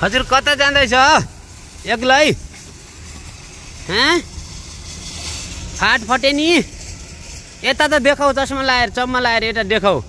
हजुर कता जाँदैछ एक्लै फाट फटे नि यता त देखाऊ चस्मा लाएर चम्मा लाएर यता देखाऊ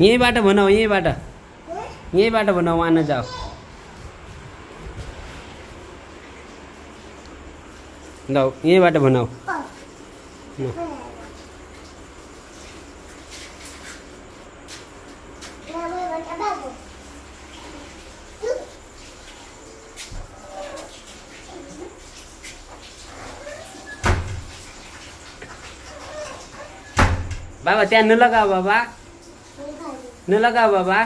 यहीँबाट भनौ यहीँबाट भनौ वहाँ नजाऊ ल यहीँबाट भनौ बाबा त्यहाँ नलगा बाबा नलगा बाबा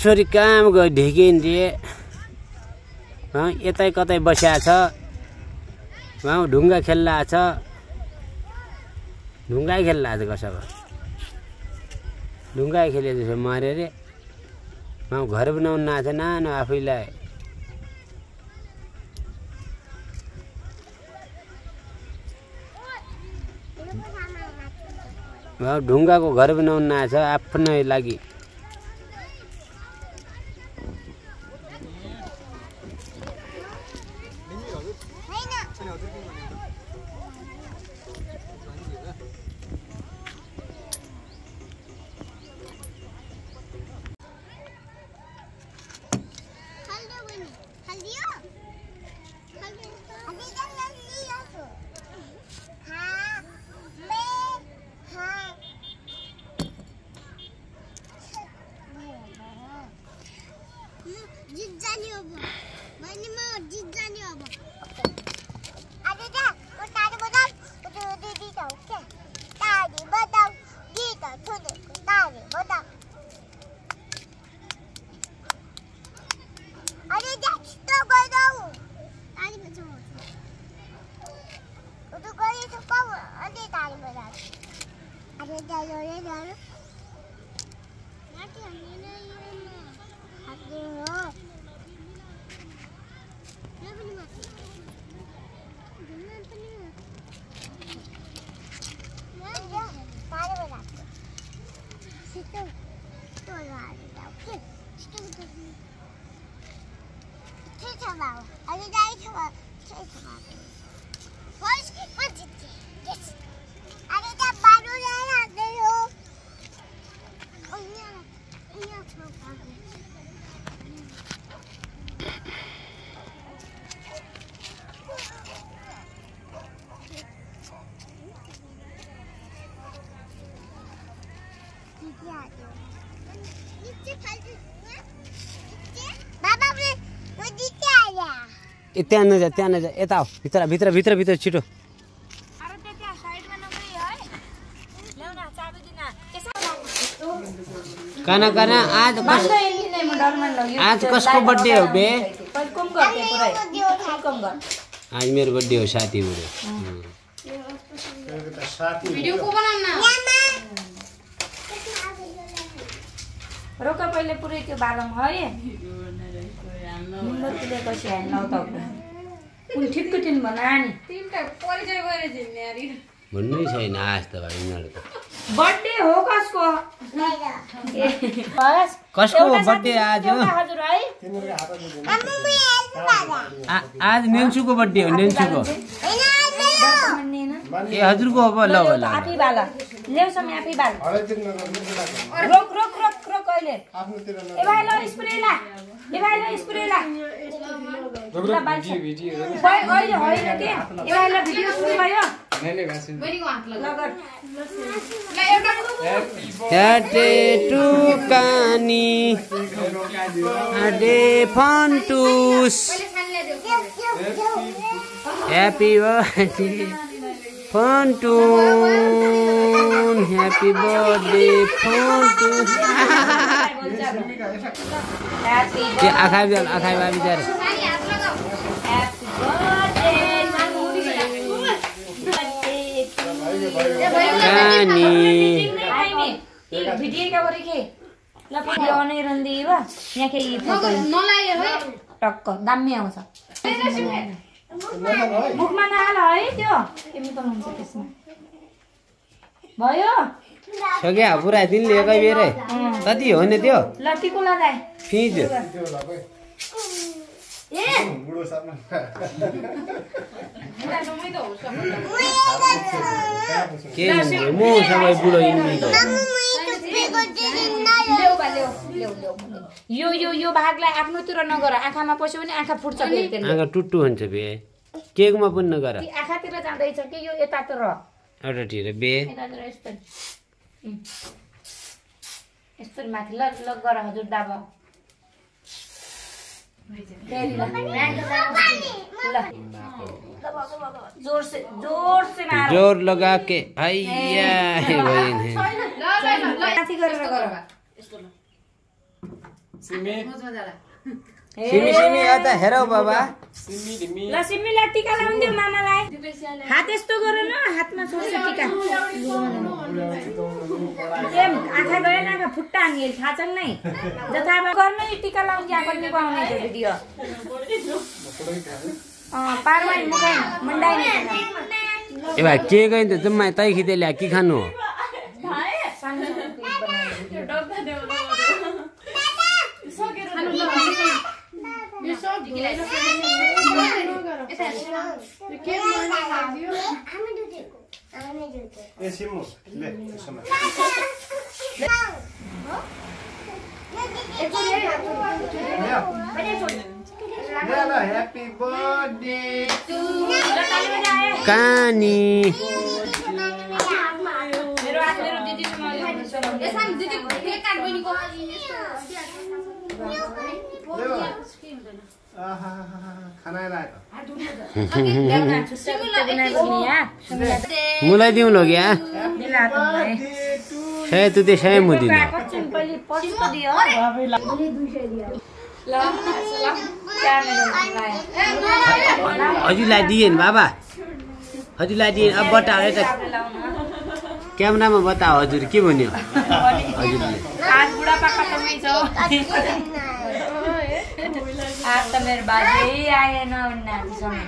छोरी काम गयो ढिकिन्थे यतै कतै बसिया छ ढुङ्गा खेल्ला छ ढुङ्गा खेल्ला छ कसैको ढुङ्गा खेले जस्तो मर्यो अरे घर बनाउनु आएको छ नानो आफैलाई ढुङ्गाको घर बनाउनु आएको छ आफ्नै लागि त्यहाँ नजा यता भित्र भित्र भित्र भित्र छिटो काना आज कसको बर्थडे हो बे? आज मेरो बर्थडे हो साथी बुढो। भिडियो को बनाउन रोका पहिले पुरै त्यो बालम है निम्बुले कसी हाल्न त कुन ठिक्क तिन भना नि तिनटा परिचय गरे जिन्यारी भन्नै छैन आज त भाइ उनीहरुको बर्थडे हो कसको कसको बर्थडे आज हो हजुर है आज नेन्सुको बर्थडे हो नेन्सुको ए हजुरको हो ल ल आफै बाल ल्याउ समय आफै बाल रोक रोक रोक रोक अहिले ए भाइ ल स्प्रे ला ए भाइ ल स्प्रे ला ल बाल भाइ अहिले होइन के ए भाइ ल भिडियो सुरु भयो बहिनीको हात लगर ल एउटा Happy to Kani Ade Fontus Happy birthday Fontun Happy birthday Fontun Happy akhai babi jar Kani video क्या गरे के ल भिडियो नै रन्दी वा यहाँ के फोटो नलायो है टक्क दामी आउँछ मुखमा नहाल है त्यो केमिकल हुन्छ त्यसमा भयो सक्या पुरा दिन लिएकै बेरे कति हो नि त्यो ल टिको लगाए फिज ए बुढो सामने के म सबै बुढो इन्डिको यो भागलाई आफ्नोतिर नगर आँखामा पस्यो भने आँखा फुट्छ फेरि त्यसले आँखा टुट्टु हुन्छ बे केकमा पनि नगर आँखातिर जाँदैछ कि यो यतातिर एउटातिर बे यतातिर यस्तो माथि ल ल गर हजुर दाबा जोर से मारो जोर लगा के हैया माथि गरेर गर सिमी आता हेरौ बाबा ल सिमीलाई टीका लाउदिउ मामालाई हात यस्तो गर न हातमा सोच टीका एम आँखा गए न आँखा फुट्टा हान्ने थाहा छ नै जथामा गर्नै टीका लाउन या पनि बनाउने त्यो भिडियो पारवाई मुकाई मंडाई नि ए भाइ के गइन त जम्मा तै खिते ल्या के खानु हो Happy birthday to Kani mulai diu lo ya saya tu deh saya mau diu हजुरलाई दिएन बाबा हजुरलाई दिएन अब बताओ यता क्यामेरामा बताओ हजुर के भन्यो हजुरले आज बुढा पाका तपाईँ छ आज त मेरो बाजे आएन उन्नासँग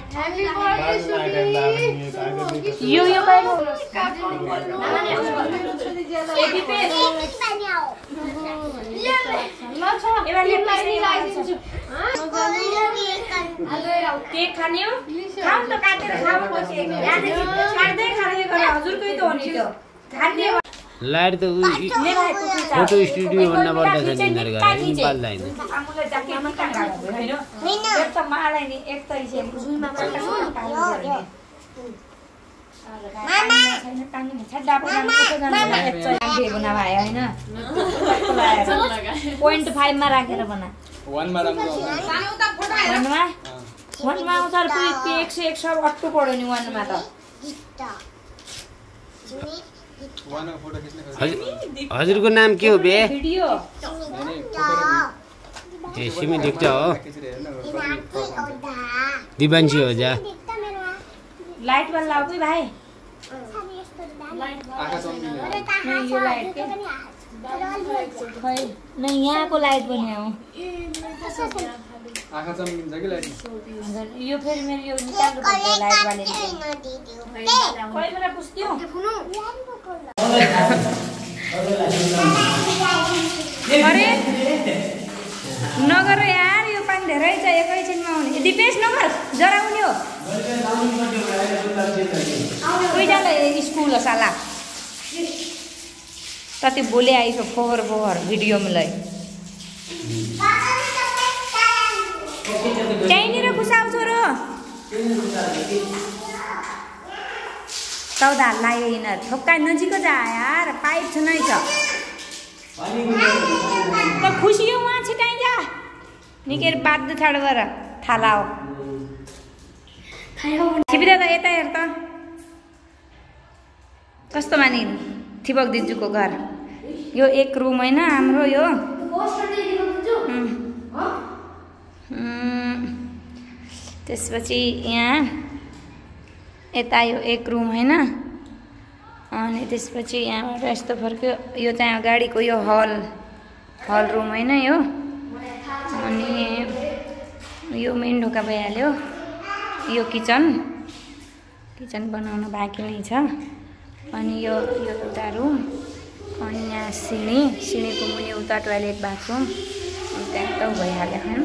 यो पाइनु केक खाने हो खाऊ त काटेर खाऊ पछि काट्दै खाने गरे हजुरकै त हो नि त्यो खाने लाइट त फोटो स्टुडियो भन्ने पर्दा छ निन्दर गरे पाल्दैन आमुले जाके मका गाको हैन एक त मालाई नि एक त इसे जुइमा पक्का मामा छैन टाङ्गे छड्डा परान उठो जानु एक चाहिँ बना भयो हैन 0.5 मा राखेर बना 1 मा राम्रो सानो त फोटो हेर 1 मा उतार पुरै 101 सब अट्टु पड्यो नि 1 मा त हजुरको नाम के हो बे? भिडियो ए सिमी देख्छ हो दिवान्सी हो जा लाइट वाला लाओ कोई भाइ नहीं यो लाइट के खै नहीं यहाँको लाइट पनि हो आँखा चम्किन्छ कि लाइट यो फेरि मेरो यो निकाल्नु पर्छ लाइट वाले कोही बेला पुस्क्यो अरे नगर यार यो पानी धेरै छ एकैछिनमा आउने दिपेश नगर जराउने हो दुईजनालाई स्कुल हो साला कति बोले आइसो फोहोर फोहोर भिडियो में लै त्यहीँनिर घुसाउँछु र चौधा लाग्यो यिनीहरू ठोक्का नजिक जा यार पाइप छ नै छ त खुसी हो वहाँ छिटाइ जा निकै बाध्य छाड गर थाला हो छिपिदा त यता हेर त कस्तो मानि थिपक दिजुको घर यो एक रुम हैन हाम्रो यो त्यसपछि यहाँ यता यो एक रुम हैन अनि त्यसपछि यहाँबाट यस्तो फर्क्यो यो चाहिँ अगाडिको यो हल रुम हैन यो अनि यो मेन ढोका भइहाल्यो यो किचन बनाउन बाँकी नै छ अनि यो एउटा रुम अनि यहाँ सिँढीको मुनि उता टोयलेट बाथरुम अनि त्यहाँ त भइहाल्यो हैन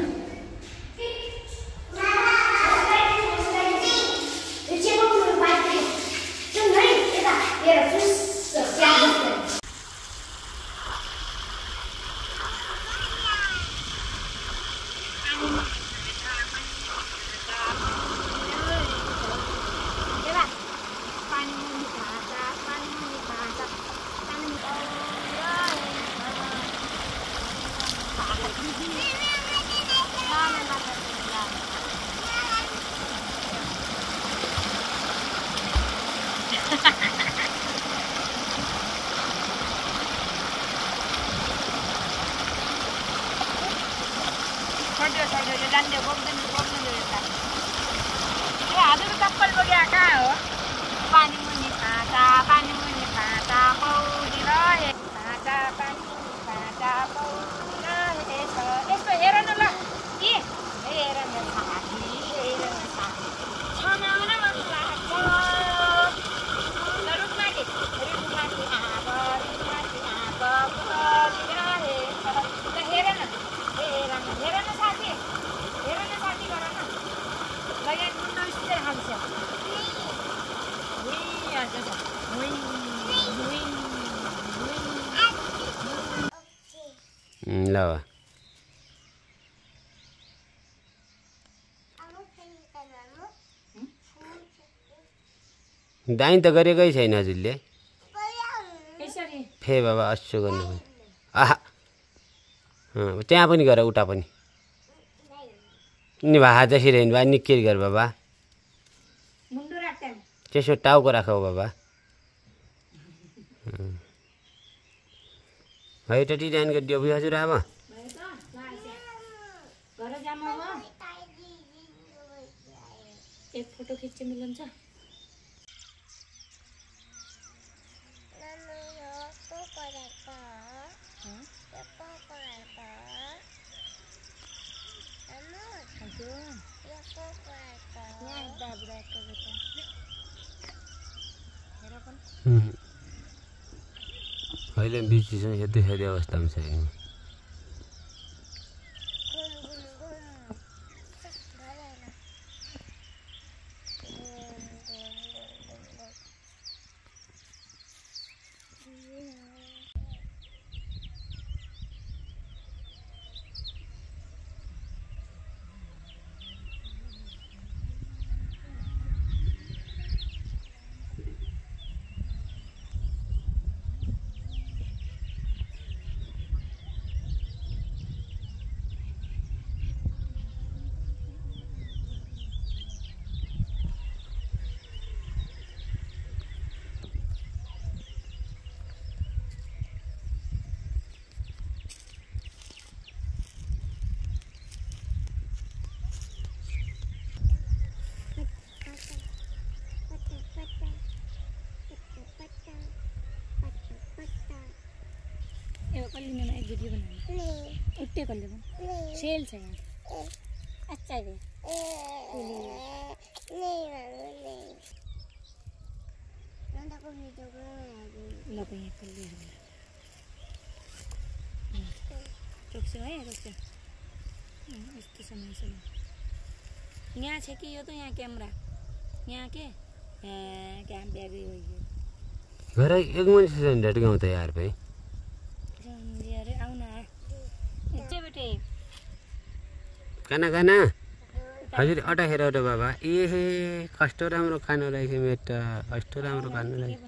ल दाइन त गरेकै छैन हजुरले फे बाबा अस्सो गर्नु आहा त्यहाँ पनि गर उता पनि नि भा जसरी हेर्नु भए निकै गर बाबा त्यसो टाउको राखौ बाबा है त डिजाइन गरिदियो भयो हजुर अब एक फोटो खिच्न मिल्छ अहिले बिचमा हेर्दै अवस्थामा छैन कल्ली मैंने एक वीडियो बनाई उठे कल्ले बन सेल से अच्छा है लो पे ये कल्ली रुक से है रुक से इसके समय से यहाँ है कि यो तो यहाँ कैमरा यहाँ के कैमरा भी हुई है घर एक मान्छे झन्डट गाउँछ यार भाइ अरे आऊ न इच्छे बेटे खाना खाना हजुर अटा खेर अटा बाबा ए कस्तो राम्रो खानु रहेछ मेटा कस्तो राम्रो खानु रहेछ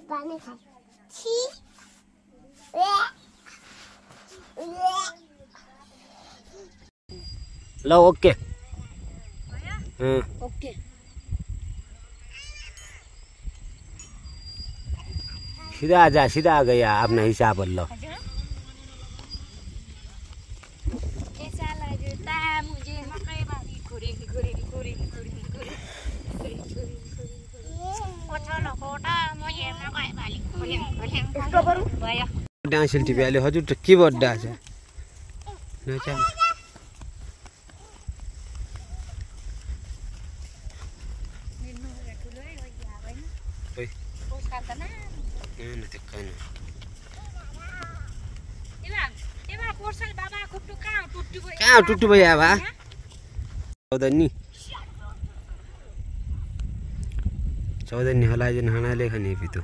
पानी खा ल ओके ओके सीधा आ गया अपना हिसाब लो ऐसा लगता है मुझे मकई बारी खुरी डान्सिल टिभी अहिले हजुर त के बड्डा छ नचा कहाँ टुट्टु भयो अब चौधनी हलाइजन हनाले खाने पितो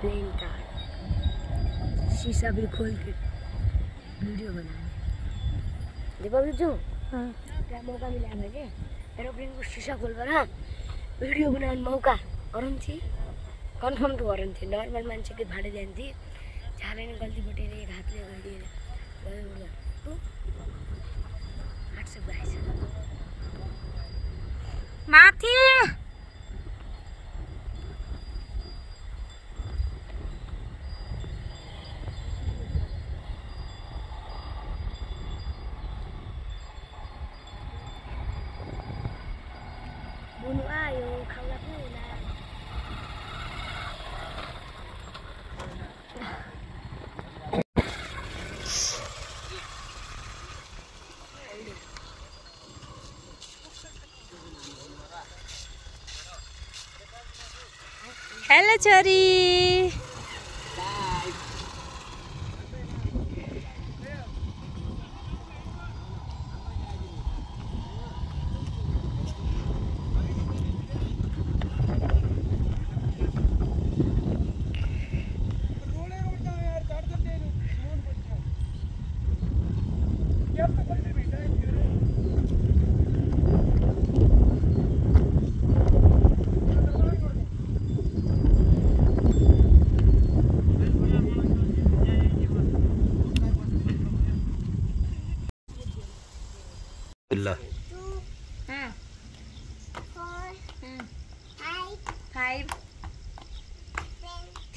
प्लेन का शीशा भी खोल के वीडियो बनाने देखो जो क्या मौका मिला मुझे एरोप्लेन को शीशा खोलकर वीडियो बनाने मौका अरुण थी कन्फर्म तो अरुण थी नॉर्मल मान्छे के भाडे जान्थी झाले ने गल्ती बटेर एक हातले गरिदिएर गयो तू 822 माथि हेलो छोरी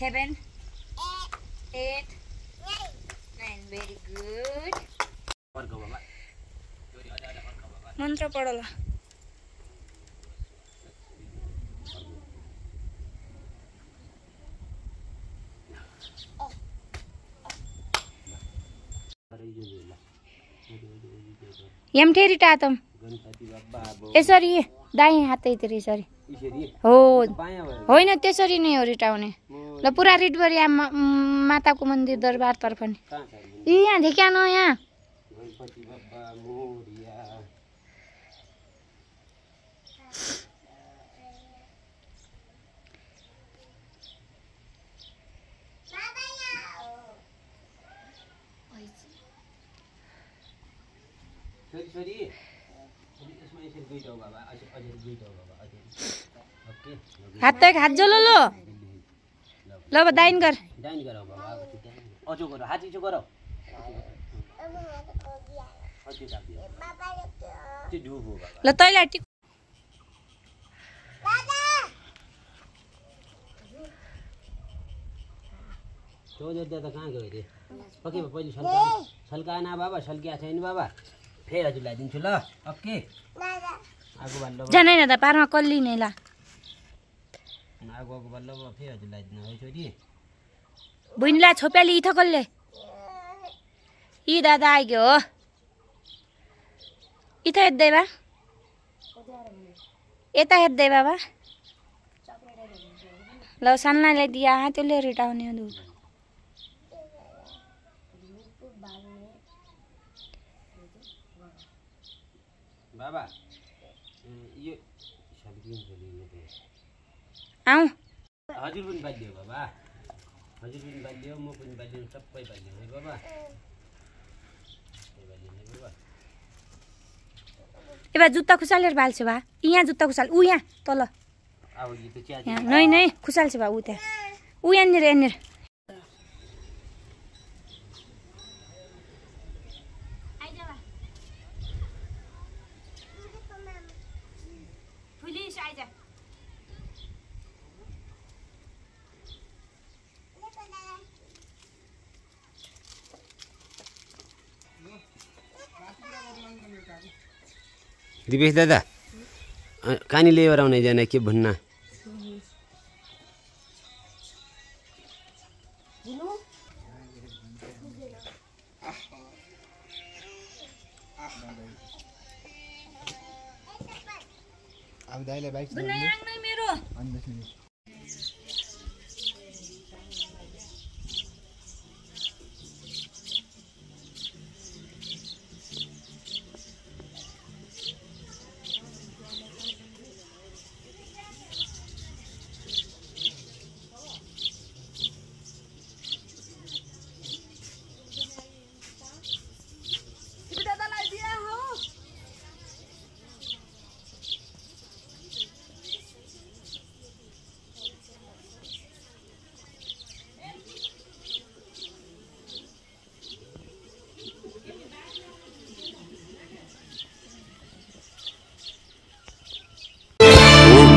7 8 9 very good मन्त्र पढ ल यमठेरी टातम यसरी दाहिने हातैतिर यसरी हो होइन त्यसरी नै हो रिटाउने ल पुरा रिटभरि माताको मन्दिर दरबारतर्फ नि यहाँ देखिया न यहाँ हात तक हात जो लो ल दाइन कर अझो गरो हात इचो गरो ल तैलाई टिक तो दादा कहाँ गयो रे ओके पहिले सल्काना बाबा सल्किया छैन बाबा फेरि हजुरलाई दिन्छु ल ओके आगो बल्ल जानै न त पारमा कल्ली नै ला आगो बल्ल फेरि हजुरलाई दिनु है छोरी बुइनला छोप्याली इथ कल्ले इ दादा आइग्यो हो इथ हेर्दै बा यता हेर्दै बाबा ल सान्नाले दिया त्यसले रिटाउने हो दुध बाबा यो सब्जी आऊ हजुर पनि बाल्यो बाबा हजुर पनि बाल्यो म पनि बाल्यो सबै बाल्यो है बाबा एबा जुत्ता खुसालेर बाल्छ बा यहाँ जुत्ता खुसाल उ यहाँ तल अब यो त चिया नै नै खुसाल्छ बा उ त्यहाँ उ यहाँनिर यहाँनिर दिपेश दादा कहाँनिर लिएर आउने जाने के भन्न अब दाइले बाइक मेरो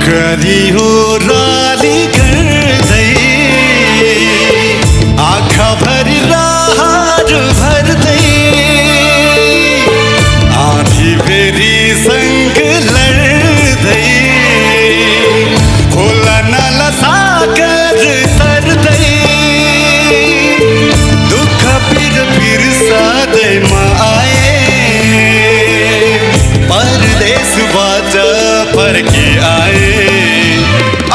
करी हो राली गर्दै आँखा भरि राहर भर्दै आँधी फेरि सँग लड्दै खोला नाला सागर सर्दै दुःख पिर सधैँमा आए परदेशबाट फर्की आए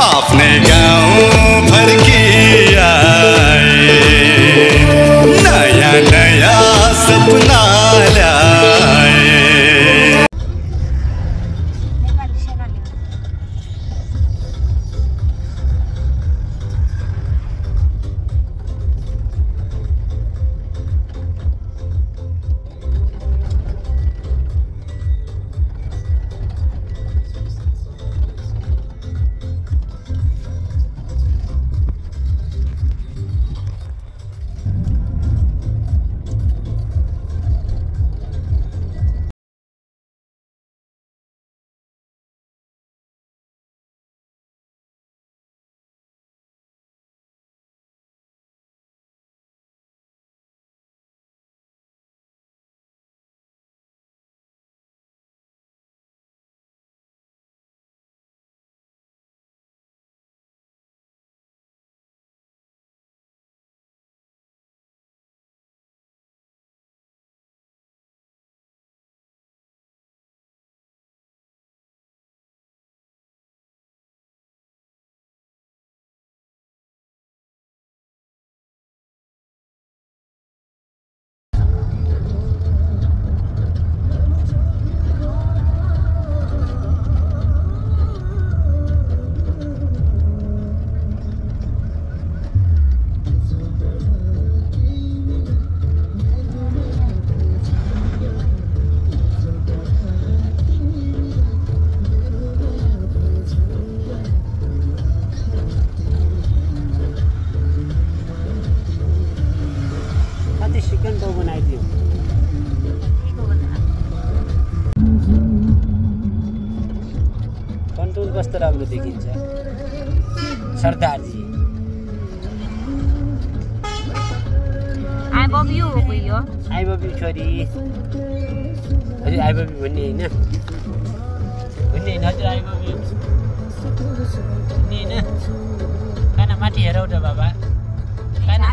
अपने गाँव फर्की आए नया नया सपना लाए सेकेन्ड टाउ बनाइदियो कन्ट्रोल कस्तो राम्रो देखिन्छ सरदारजी आई बब यु हो यो आई बबी छोरी हजुर आई बबी भन्ने होइन हजुर आई बबी भन्ने होइन खाना माथि हेरौ त बाबा खाना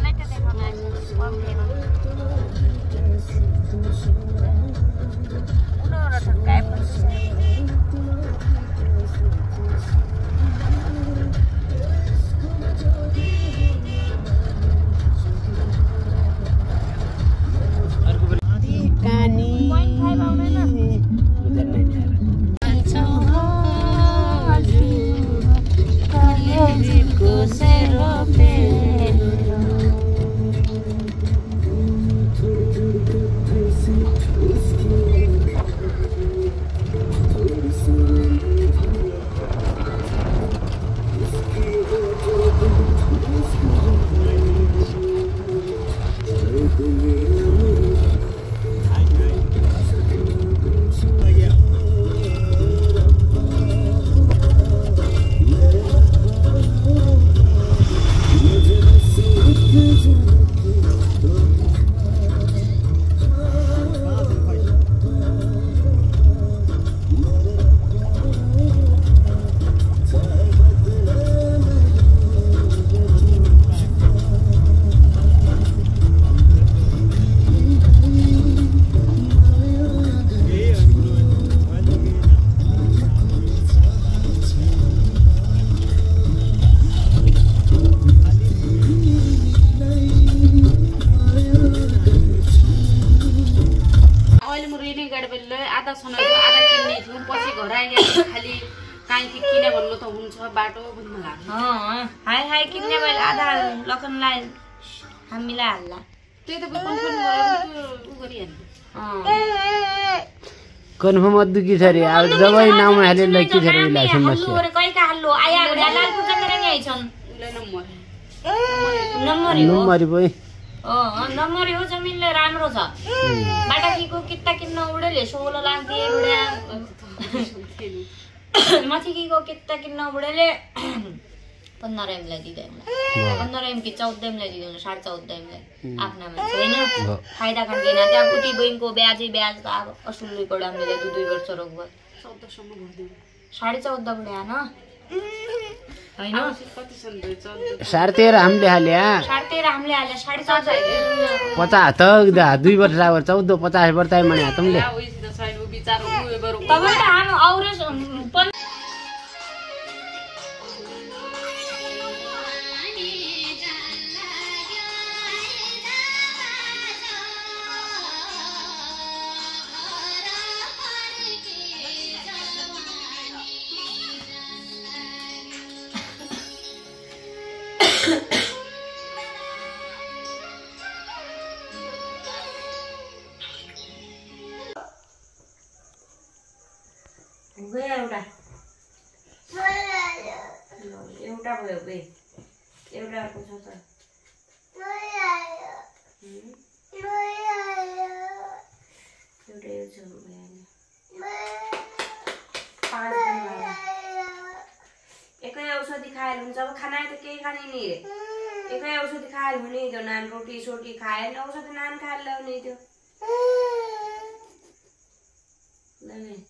बाटो भन्नु लाग्यो हाय हाय किन्ने मैले आधा लखनलाई हामीलाई हाल्ला त्यही त कन्फर्म गरेर कन्फर्म अद्दुकी छ रे अब जब नाम हाले लकी छ रे ला समस्या अरे कहिका हाल्लो आया गडा लाल पूजा गरेर नि आइछन् उले नम्बर भई नम्बर हो जमिनले राम्रो छ बाटाकीको कित्ता किन्न उडेले 16 लाख दिए उडा माथिको कित्ता किन्न उडेले 15 एम लाई दिदैन 15 एम कि 14 एम लाई दिदैन 14.5 एम लाई आफ्ना मान्छे हैन फाइदा खाँदैन त्यहाँ गुटी बैंकको ब्याज त अब असुलले पडा हामीले 2 वर्ष रोक्यो 14 सम्म भर्दियो 14.5 बढ्या न हैन कति सन भयो 13.5 हामीले हाल्या 13.5 हामीले हाल्या 14.5 50 त 2 वर्ष रावर 14 50 वर्ष मने हातमले तपाईं त हामी औरे एउटा भयो बे एउटा को छ त एउटा छ एकै औषधि खाएर हुन्छ अब खाना त केही खाने नि एकै औषधि खाएर हुने त्यो नान रोटी सोटी खाएर औषधि नान खाएर ल्याउने त्यो नहीं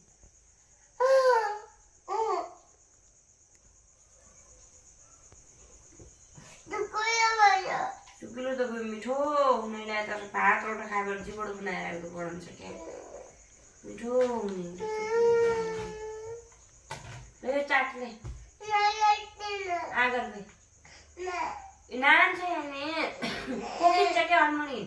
चुकिलो त मिठो हुने त भात रोटा खाएर जीवन बनाएर बनाउन सक्यो मिठो हुने ले चाटले आगर में नान से ने कोकिन चके हार्मोनी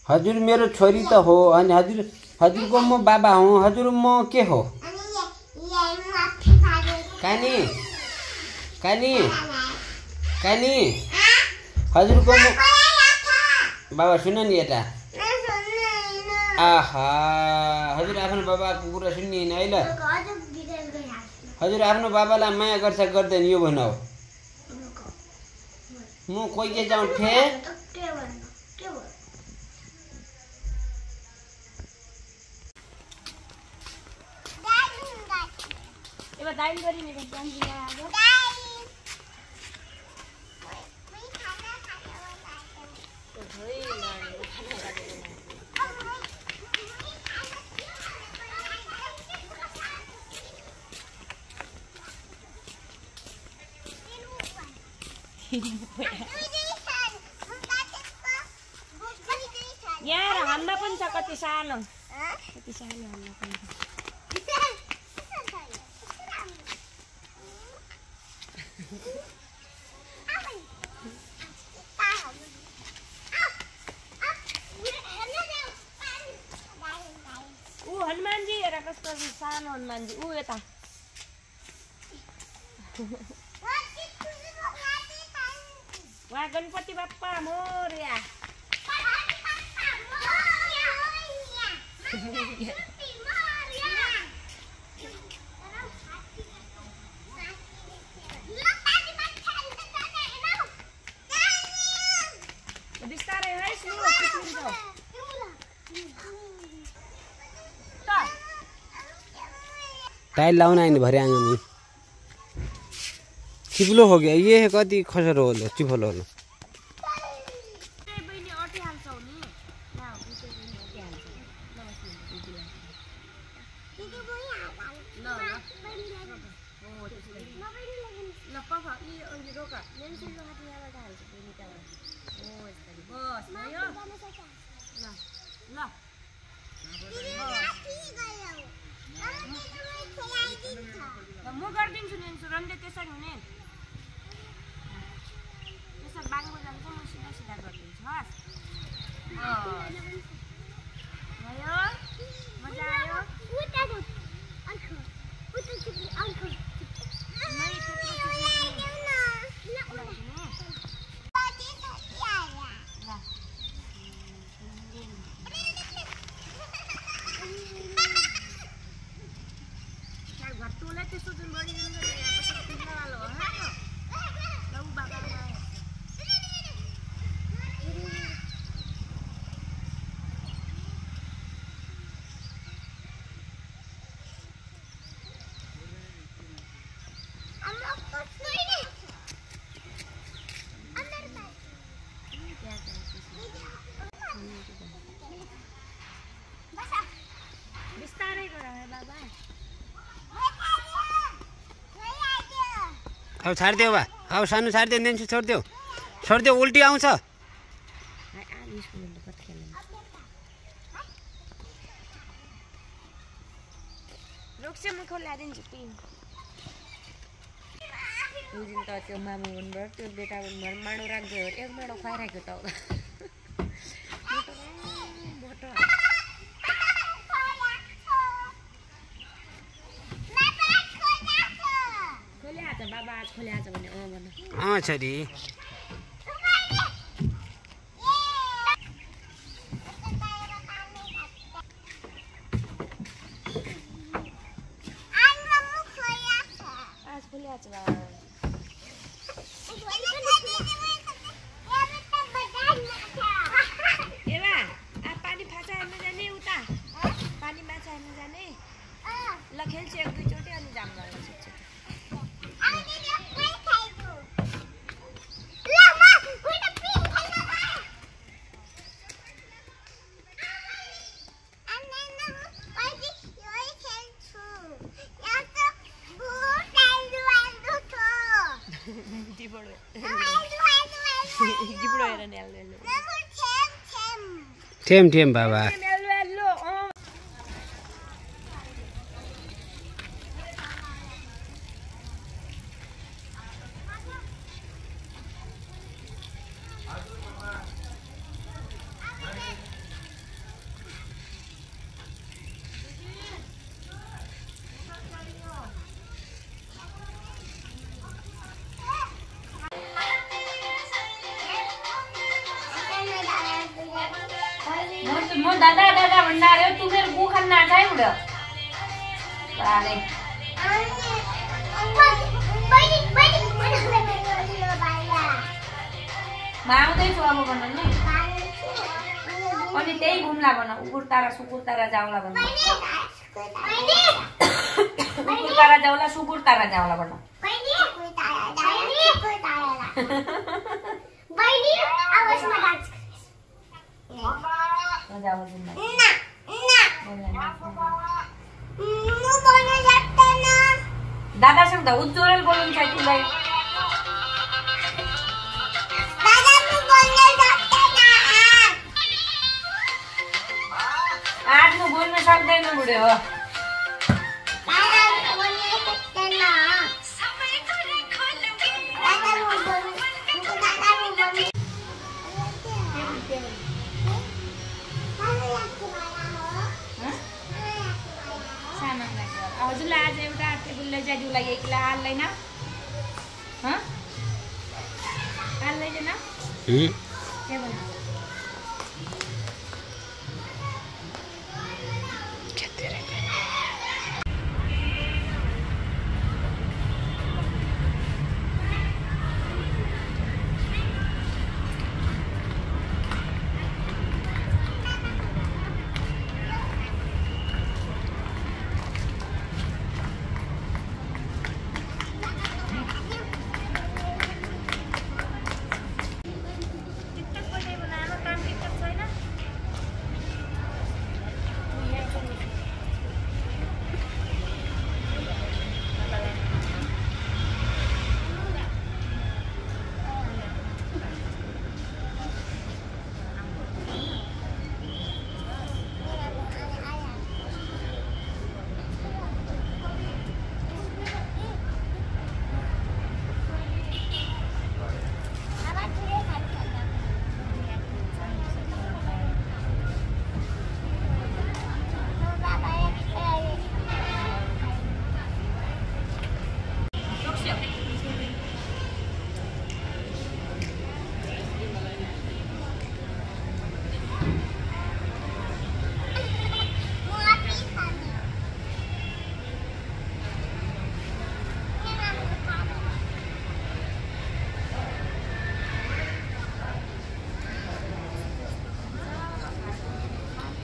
हजुर मेरो छोरी त हो अनि हजुरको म बाबा हुँ हजुर म के हो कानी कानी कानी हजुरको म बाबा सुन नि यता आहा हजुर आफ्नो बाबाको कुरा सुन्ने हैन है ल हजुर आफ्नो बाबालाई माया गर्छ गर्दैन यो भन म कोही के जाउँ फे दाइम गरी मेरो जान दिला आगो यार हाम्रा पनि छ कति सानो हाम्रा पनि हनुमानजी हेर कस्तो सानो हनुमानजी ऊ यता वहाँ गणपति बाप्पा मोरया बिस्तारै है टाइल लाउन आइन भरे आंगन में चिप्लो हो गया ये है कति खसर हो चिप्लो हो म गर्दिन्छु नि सुरन्डे त्यसरी हुने त्यसरी बाङ्गो जान्छ म सिधा सिधा गरिदिन्छु हस् भयो मजा आयो अब छाड्दियो बा अब सानो छाड्दियो नेन्सी छोड्दियो उल्टी आउँछ रोक्छ म खोलादिन्छु पिन उदिन त त्यो मामु हुनुभयो त्यो बेटा हुनुभयो माडो राख्दै हो एक माडो खुवाइराख्यो त बाबा आज खोले आज भने भन छोरी आज खोले आज एवा आ पानी फाचा हेर्न जाने उता पानी माछा हेर्न जाने ल खेल्छु एक दुई चोटि अनि जाम गर्न सक्छु ठेम ठेम बाबा मग दादा दादा म्हणणार आहे तू मेरे गु खाना काय उडं चालेल माउदै छु अब भन्नु नि अनि त्यही घुम्ला भन उकुर तारा सुकुर तारा जाउला भन उकुर तारा जाउला सुकुर तारा जाउला भन बहिनी आवाजमा डान्स जाऊ जुम्मा दादा सांग दा उज्जवल बोलून काय तुला आज नु बोल्न सक्दैन बुढे हो हजुरलाई आज एउटा टेबुलले जाजुलाई एकला हाल्दैन ह हाल्दैन के भन्छ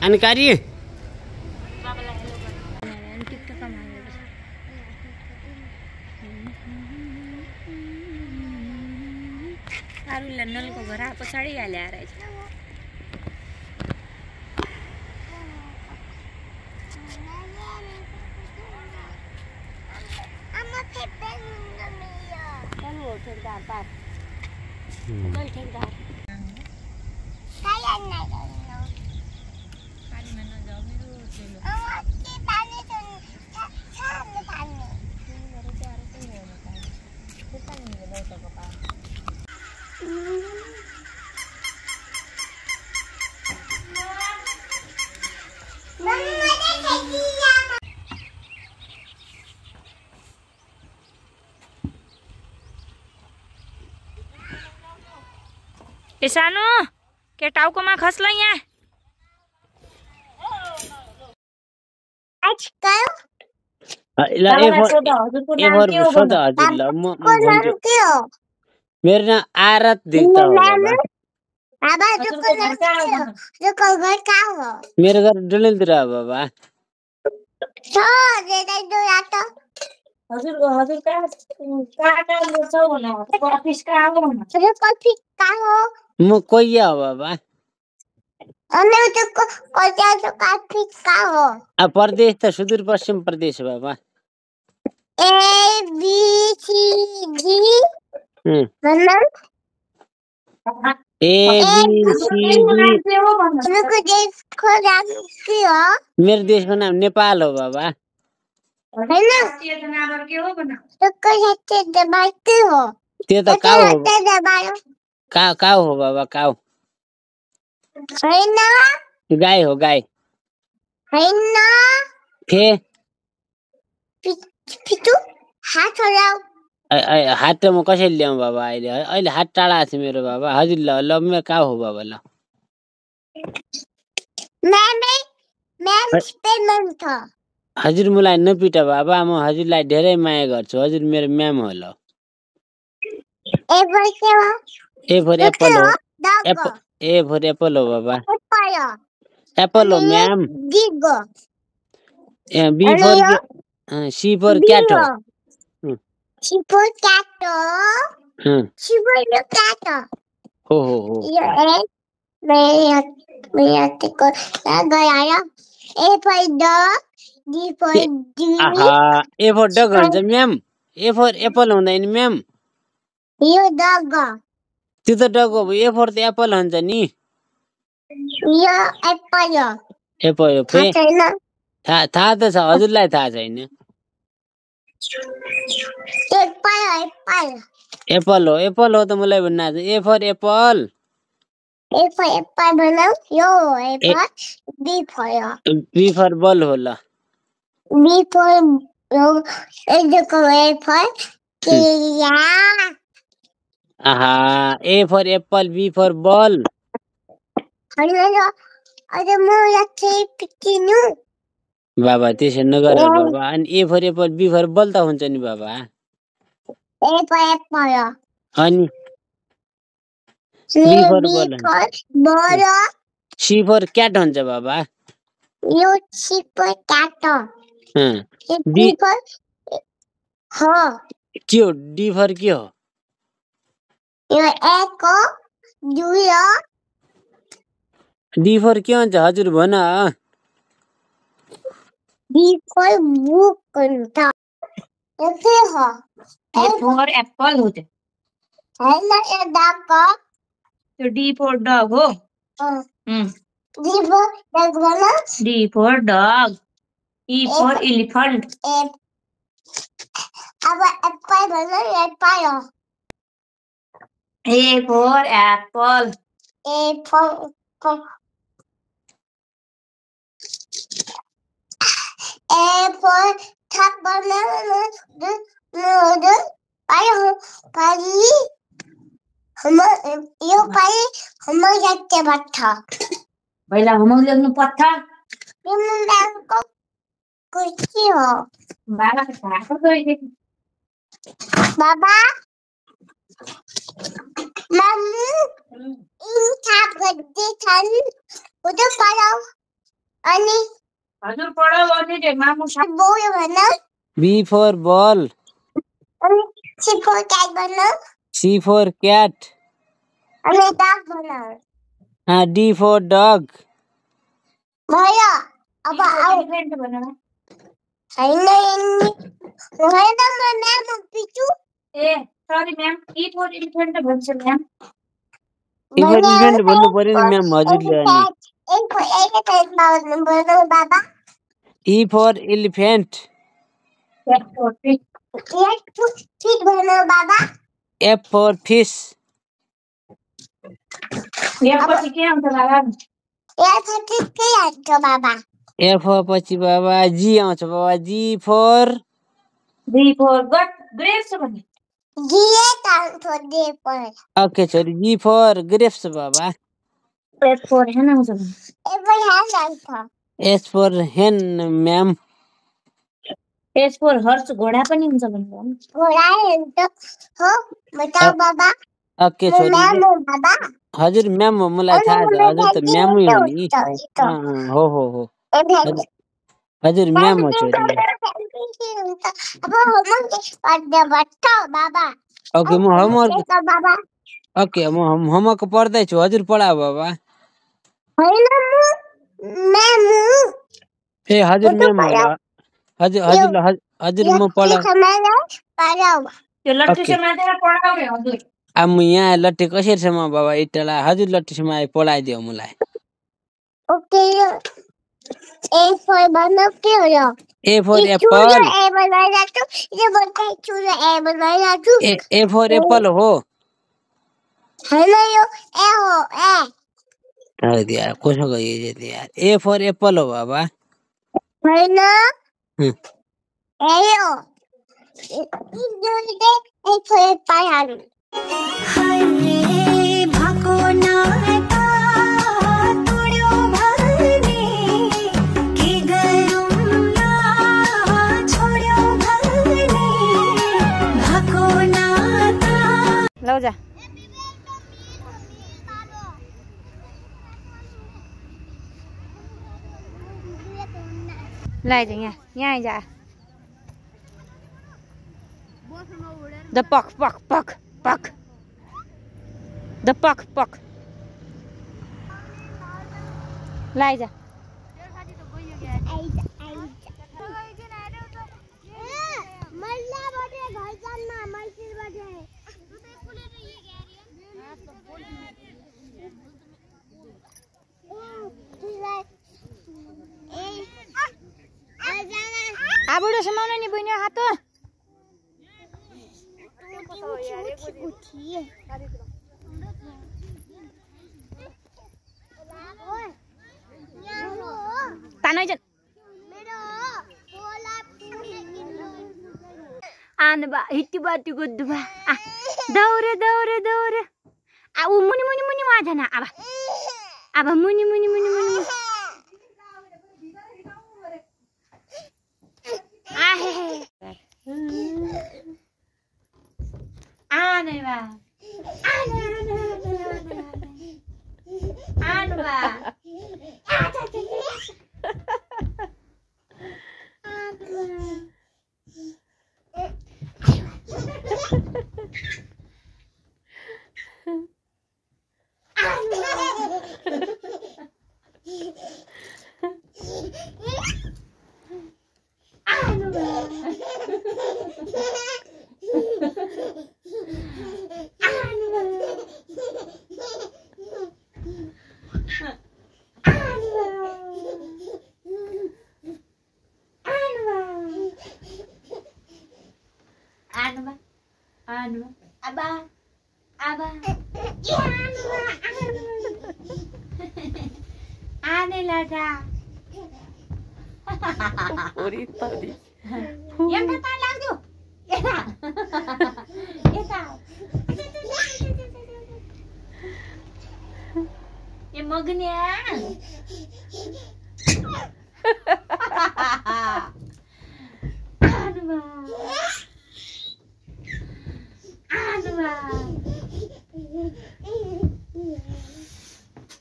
जानकारी नलको घर पछाडि हाले रहेछ ए सानो के टाउकोमा खस्ला यहाँ मेरो नाम आरत देख्दा मेरो घर डुलेलतिर हो बाबा म कोइया हो बाबा प्रदेश त सुदूरपश्चिम प्रदेश बाबा ए बी सी डी। तुमको देशको नाम के हो? मेरो देशको नाम नेपाल हो बाबा। हैन तुमको साथी दबाई के हो? त्यो त काउ हो। दबाई काउ हो बाबा, काउ। हैन गाई हो, गाई। हैन फे पिटु हात हराउ। हात त म कसरी ल्याउँ बाबा? अहिले हात टाढा छ मेरो बाबा। हजुर ल मेरो काउ हो बाबा। ल म्याम पेमेन्ट छ। हजुर मलाई नपिट बाबा, म हजुरलाई धेरै माया गर्छु। हजुर मेरो म्याम हो। ल एप्पल के हो? ए फर एप्पल हो। डग ए फर एप्पल हो बाबा। एप्पल एप्पल हो म्याम। डिग B for C for cat हो। सी फर क्याट हो। सी फर क्याट हो। ये मैं को गया A for dog D for D. आहा, ए फर डग हुन्छ म्याम। ए फर एप्पल हुँदैन म्याम। यो डग त्यो त डग हो। ए फर त एप्पल हुन्छ नि। यो एप्पल हो। एप्पल हो। फे थाहा त छ, हजुरलाई थाहा छैन। एप्पल हो। एप्पल हो त मलाई भन्न आज। A for apple. A for apple बनाऊ। यो A for B for B for ball हो। ल बी फर ए फर केला। आहा, A for apple B for ball. अरे म याचे पिटिनु बाबा त्यसो नगर बाबा। अनि A for apple B for ball त हुन्छ नि बाबा। ए फर एप्पल अनि B for ball ball C for cat हुन्छ बाबा। यो C for cat D for हो। के हो? डी फर के हो? यो ए को दुई डी फर के हुन्छ हजुर भन। बी फर बुक हुन्छ। यो के हो? ए फर एप्पल हो। हैन ए डग को। त्यो डी फर डग हो। डी फर डग भन। D for dog. E for elephant. अब एप्पल भन। एप्पल हो। A for apple. A for A for थप भन। आयो पाली हम यो पाली हम जाते बट्टा पहिला हम लेख्नु पर्छ। को कुर्सी हो। बाबा खाएको गइले। बाबा मम्मी इन छाप गर्दै छन्। उता पढाउ। अनि हजुर पढाउ अनि जे मामु साथ बोल्यो भन। B for ball. अनि सी फर क्याट भन। C for cat. अनि डग भन। D for dog. भयो। अब आउ एलिफेन्ट भन। हैन म म्याम पिचु। ए sorry ma'am. E for elephant भन्छ म्याम। एलिफेन्ट भन्नु पर्यो नि म्याम हजुरले। अनि बाबा E for elephant. F for fish. फिट भन बाबा। F for fish. एफ पछि के आउँछ बाबा? एफ फिट के आउँछ बाबा? एफ पछि बाबा जी आउँछ बाबा। जी फर गट ग्रेप्स भन्ने। जी आउँछ दे पर। ओके छोरी जी फर ग्रेप्स बाबा। एफ फर हेन आउँछ भन्ने। एफ फर हेन आउँछ। एस फर हेन म्याम। एस फर हर्स घोडा पनि हुन्छ भन्ने। घोडा हुन्छ हो। बताऊ बाबा। ओके छोरी। म्याम हो बाबा। हजुर म्याम हो मलाई थाहा छ। हजुर त म्यामै हो नि। हो हजुर म्याम हो छोरी। अब होमवर्क बाबा। ओके म होमवर्क बाबा ओके म होमवर्क पढ्दैछु। हजुर पढाऊ बाबा। होइन म्याम ए हजुर म्याम हो। हजुर म पढाऊ। त्यो लट्ठु समातेर पढाउने हजुर। अब म यहाँ लट्टे कसरी छ म बाबा इटला हजुर लट्टेसम्म आइ पढाइदियो मलाई ओके ए फर बनाऊ के हो यो ए फर ए एप्पल बनाइरा छु ये बताइ छु ए बनाइरा छु ए फर एप्पल हो हैन यो ए हो ए हदि यार कसो गयो यार ए फर एप्पल हो बाबा हैन ए यो ए फर पाइहाल्नु लौ जा lại rồi nha nhai dạ the puck the puck lại जा आबुडो समाउन नि बहिनी हात तानैजन आनबा हिट्टी बाटी गुद्दुबा दौरे दौरे दौरे आ उ मुनि मुनि मुनि वाजना अब मुनि मुनि मुनि मुनि आने लगा पूरी तरी yang kata lagu eta ya mognya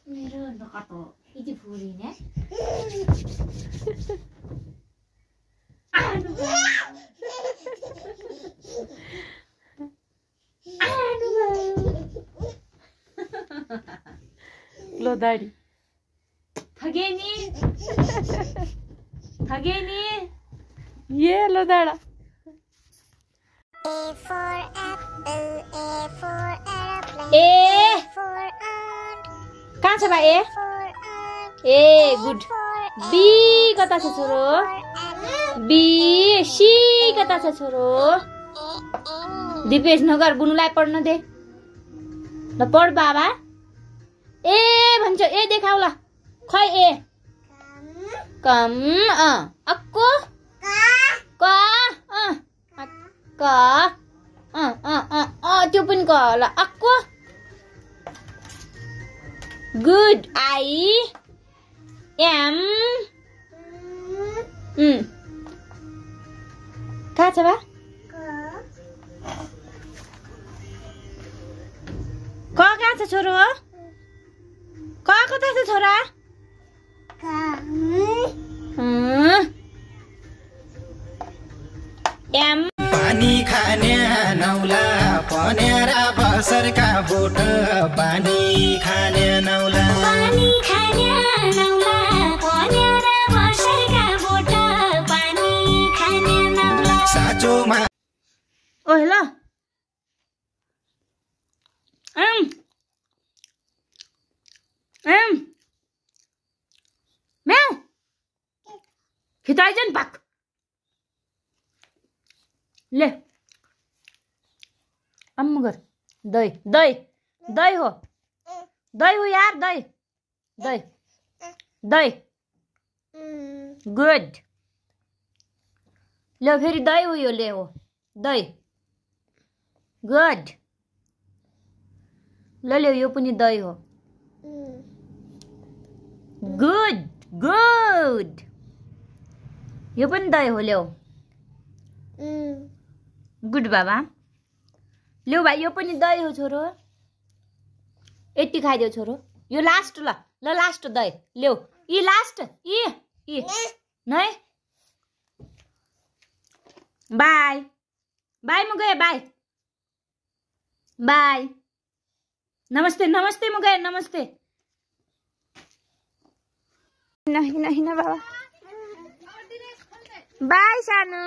मेरो नकाटो इति फुरी ने लो दाढ़ी थगे नी ये लो दाढ़ा A for apple, A for airplane, A for ant, कहाँ छ बा A for ant, a good B कता छ छोरो बी सी कता छ छोरो दिपेश नगर बुनुलाई पढ्न दे ल पढ बाबा ए भन्छ ए देखाउ ल खै ए कम अक्को क त्यो पनि क ल अक्को गुड आई एम कहाँ छ बा कहाँ छ छोरो कता छ छोरा एम पानी खाने नौला पनेरा बसरका बोट पानी खाने नौला पानी खाने नौला पनेरा बसरका बोट पानी खाने नौला साँचोमा ओहे ल खिताइजन भाग ले अम्म गर दही दही दही हो यार दही दही दही गुड ले फेरि दही हो यो ले हो दही गुड ले यो पनि दही हो गुड गुड यो पनि दही हो ल्याऊ गुड बाबा ल्याऊ भाइ यो पनि दही हो छोरो यति खाइदेऊ छोरो यो लास्ट ल लास्ट दही ल्याऊ यी लास्ट यी नै बाई बाई म गएँ बाई बाई नमस्ते नमस्ते म गएँ नमस्ते हिँड बाबा बाई सानो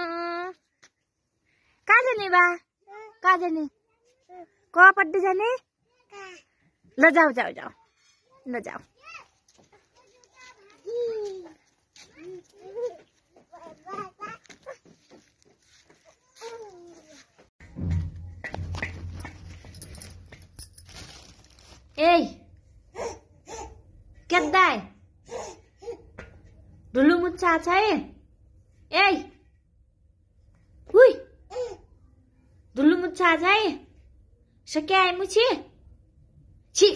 कहाँ जाने बा कहाँ जाने कहाँपट्टि जाने ल जाऊ जाऊ जाऊ ल जाऊ ए केदाई ढुलु मुच्छा छ ए हुई ढुलु मुच्छा छ है सके आइ मुछी छि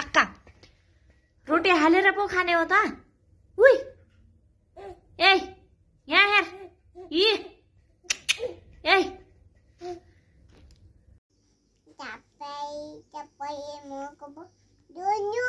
अक्का रोटी हालेर पो खाने हो त हुई ए यहाँ हेर यी ए Capai, capai mo ko po. Dunyo.